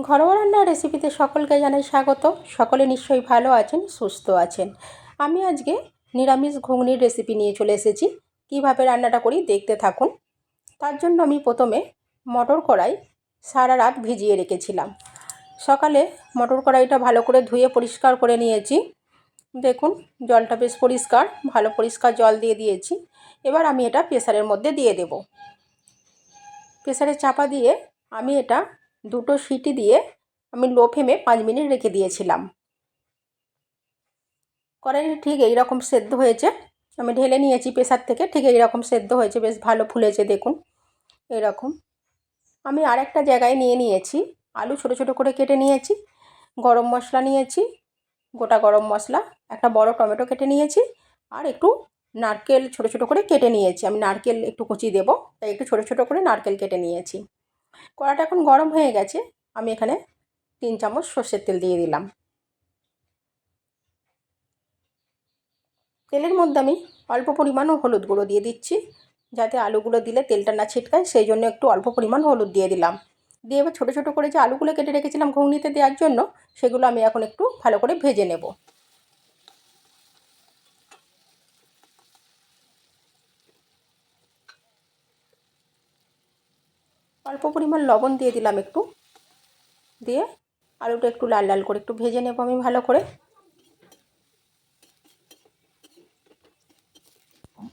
ঘরোয়া রান্নার রেসিপিতে সকলকে জানাই স্বাগত। সকলে নিশ্চয়ই ভালো আছেন, সুস্থ আছেন। আমি আজকে নিরামিষ ঘুগনির রেসিপি নিয়ে চলে এসেছি। কিভাবে রান্নাটা করি দেখতে থাকুন। তার জন্য আমি প্রথমে মটর কড়াই সারা রাত ভিজিয়ে রেখেছিলাম। সকালে মটর কড়াইটা ভালো করে ধুয়ে পরিষ্কার করে নিয়েছি। দেখুন জলটা বেশ পরিষ্কার, ভালো পরিষ্কার জল দিয়ে দিয়েছি। এবার আমি এটা প্রেসারের মধ্যে দিয়ে দেব। প্রেসারে চাপা দিয়ে আমি এটা দুটো সিটি দিয়ে আমি লো ফ্লেমে 5 মিনিট রেখে দিয়েছিলাম। কড়াইটা ঠিক এই রকম সেদ্ধ হয়েছে। আমি ঢেলে নিয়েছি প্রেসার থেকে, ঠিক এই রকম সেদ্ধ হয়েছে, বেশ ভালো ফুলেছে দেখুন এরকম। আমি আরেকটা জায়গায় নিয়েছি আলু, ছোট ছোট করে কেটে নিয়েছি। গরম মশলা নিয়েছি, গোটা গরম মশলা, একটা বড় টমেটো কেটে নিয়েছি, আর একটু নারকেল ছোট ছোট করে কেটে নিয়েছি। আমি নারকেল একটু কুচি দেব, তাই একটু ছোট ছোট করে নারকেল কেটে নিয়েছি। কড়াটা এখন গরম হয়ে গেছে। আমি এখানে 3 চামচ সর্ষের তেল দিয়ে দিলাম। তেলের মধ্যে আমি অল্প পরিমাণ হলুদ গুঁড়ো দিয়ে দিচ্ছি, যাতে আলুগুলো দিলে তেলটা না ছিটকায়, সেই জন্য একটু অল্প পরিমাণ হলুদ দিয়ে দিলাম। দিয়ে এবার ছোটো ছোটো করে যে আলুগুলো কেটে রেখেছিলাম ঘুগনিতে দেওয়ার জন্য, সেগুলো আমি এখন একটু ভালো করে ভেজে নেব। অল্প পরিমাণ লবণ দিয়ে দিলাম একটু, দিয়ে আলুটা একটু লাল লাল করে একটু ভেজে নেব আমি ভালো করে।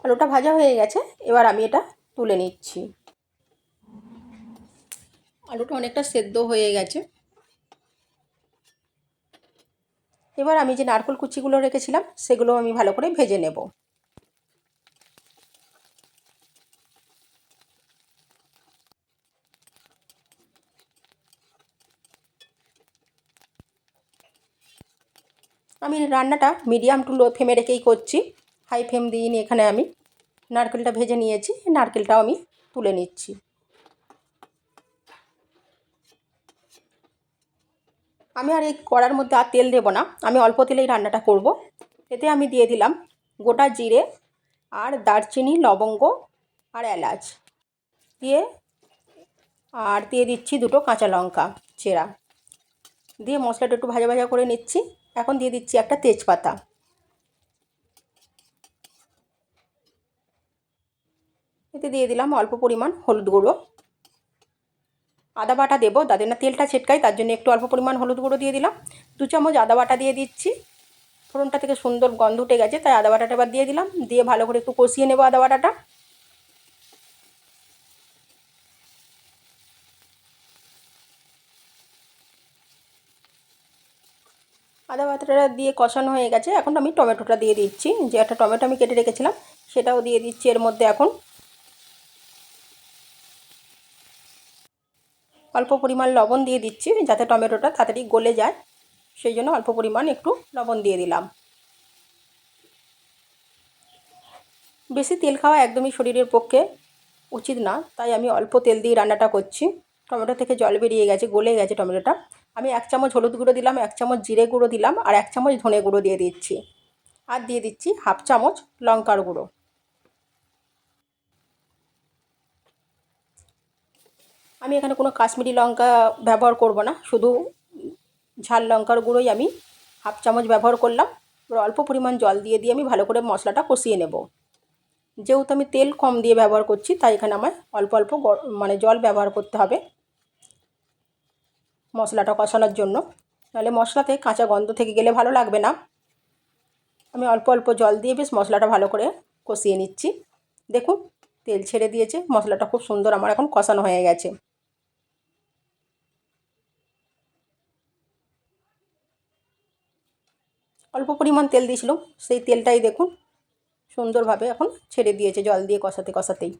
আলুটা ভাজা হয়ে গেছে, এবার আমি এটা তুলে নিচ্ছি। আলুটা অনেকটা সেদ্ধ হয়ে গেছে। এবার আমি যে নারকেল কুচিগুলো রেখেছিলাম সেগুলো আমি ভালো করে ভেজে নেব। আমি রান্নাটা মিডিয়াম টু লো ফ্লেমে রেখেই করছি, হাই ফ্লেম দিইনি এখানে। আমি নারকেলটা ভেজে নিয়েছি, নারকেলটাও আমি তুলে নিচ্ছি। আমি আর এই কড়ার মধ্যে আর তেল দেবো না, আমি অল্প তেলেই রান্নাটা করব। এতে আমি দিয়ে দিলাম গোটা জিরে আর দারচিনি, লবঙ্গ আর এলাচ দিয়ে, আর দিয়ে দিচ্ছি দুটো কাঁচা লঙ্কা চেরা, দিয়ে মশলাটা একটু ভাজা ভাজা করে নিচ্ছি। এখন দিয়ে দিচ্ছি একটা তেজপাতা। এতে দিয়ে দিলাম অল্প পরিমাণ হলুদ গুঁড়ো। আদা বাটা দেবো, তাদের না তেলটা ছেটকায়, তার জন্য একটু অল্প পরিমাণ হলুদ গুঁড়ো দিয়ে দিলাম। 2 চামচ আদা বাটা দিয়ে দিচ্ছি। ফোড়নটা থেকে সুন্দর গন্ধ উঠে গেছে, তাই আদা বাটাটা এবার দিয়ে দিলাম। দিয়ে ভালো করে একটু কষিয়ে নেব আদা বাটাটা। আদা বাটাটা দিয়ে কষানো হয়ে গেছে, এখন আমি টমেটোটা দিয়ে দিচ্ছি। যে একটা টমেটো আমি কেটে রেখেছিলাম সেটাও দিয়ে দিচ্ছি এর মধ্যে। এখন অল্প পরিমাণ লবণ দিয়ে দিচ্ছি, যাতে টমেটোটা তাড়াতাড়ি গলে যায়, সেই জন্য অল্প পরিমাণ একটু লবণ দিয়ে দিলাম। বেশি তেল খাওয়া একদমই শরীরের পক্ষে উচিত না, তাই আমি অল্প তেল দিয়ে রান্নাটা করছি। টমেটো থেকে জল বেরিয়ে গেছে, গলে গেছে টমেটোটা। আমি 1 চামচ হলুদ গুঁড়ো দিলাম, 1 চামচ জিরে গুঁড়ো দিলাম, আর 1 চামচ ধনে গুঁড়ো দিয়ে দিচ্ছি। আর দিয়ে দিচ্ছি হাফ চামচ লঙ্কার গুঁড়ো। আমি এখানে কোনো কাশ্মীরি লঙ্কা ব্যবহার করব না, শুধু ঝাল লঙ্কার গুঁড়োই আমি হাফ চামচ ব্যবহার করলাম। এবার অল্প পরিমাণ জল দিয়ে আমি ভালো করে মশলাটা কষিয়ে নেব। যেহেতু আমি তেল কম দিয়ে ব্যবহার করছি, তাই এখানে আমার অল্প অল্প মানে জল ব্যবহার করতে হবে মশলাটা কষানোর জন্য, নাহলে মশলাতে কাঁচা গন্ধ থেকে গেলে ভালো লাগবে না। আমি অল্প অল্প জল দিয়ে বেশ মশলাটা ভালো করে কষিয়ে নিচ্ছি। দেখুন তেল ছেড়ে দিয়েছে, মশলাটা খুব সুন্দর আমার এখন কষানো হয়ে গেছে। অল্প পরিমাণ তেল দিয়েছিলাম, সেই তেলটাই দেখুন সুন্দরভাবে এখন ছেড়ে দিয়েছে জল দিয়ে কষাতে কষাতেই।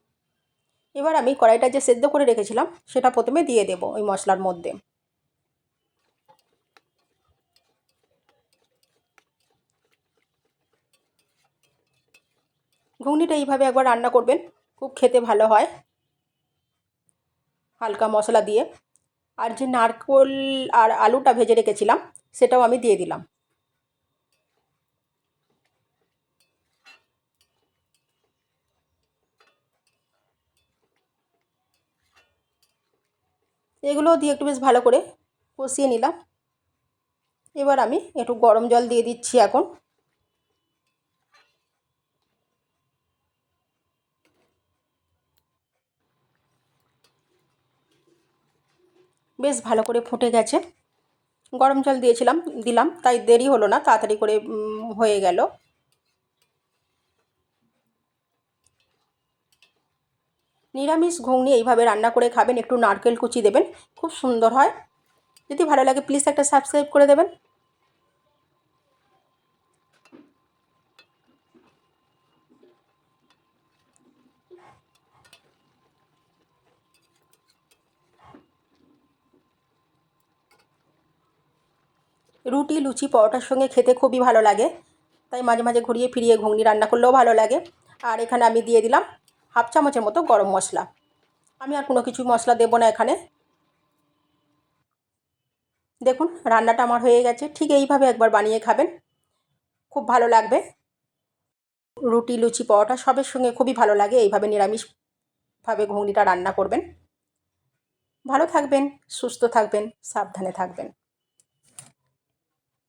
এবার আমি কড়াইটা যে সেদ্ধ করে রেখেছিলাম সেটা প্রথমে দিয়ে দেব ওই মশলার মধ্যে। ঘুগনিটা এইভাবে একবার রান্না করবেন, খুব খেতে ভালো হয় হালকা মশলা দিয়ে। আর যে নারকেল আর আলুটা ভেজে রেখেছিলাম সেটাও আমি দিয়ে দিলাম। এগুলোও দিয়ে একটু বেশ ভালো করে কষিয়ে নিলাম। এবার আমি একটু গরম জল দিয়ে দিচ্ছি এখন। বেশ ভালো করে ফুটে গেছে। গরম জল দিলাম, তাই দেরি হলো না, তাড়াতাড়ি করে হয়ে গেল। নিরামিষ ঘুগনি এইভাবে রান্না করে খাবেন, একটু নারকেল কুচি দেবেন, খুব সুন্দর হয়। যদি ভালো লাগে প্লিজ একটা সাবস্ক্রাইব করে দেবেন। রুটি, লুচি, পরোটার সঙ্গে খেতে খুবই ভালো লাগে, তাই মাঝে মাঝে ঘুরিয়ে ফিরিয়ে ঘুগনি রান্না করলেও ভালো লাগে। আর এখানে আমি দিয়ে দিলাম হাফ চামচের মতো গরম মশলা। আমি আর কোনো কিছু মশলা দেবো না এখানে। দেখুন রান্নাটা আমার হয়ে গেছে। ঠিক এইভাবে একবার বানিয়ে খাবেন, খুব ভালো লাগবে। রুটি, লুচি, পরোটা সবের সঙ্গে খুবই ভালো লাগে এইভাবে নিরামিষভাবে ঘুগনিটা রান্না করবেন। ভালো থাকবেন, সুস্থ থাকবেন, সাবধানে থাকবেন।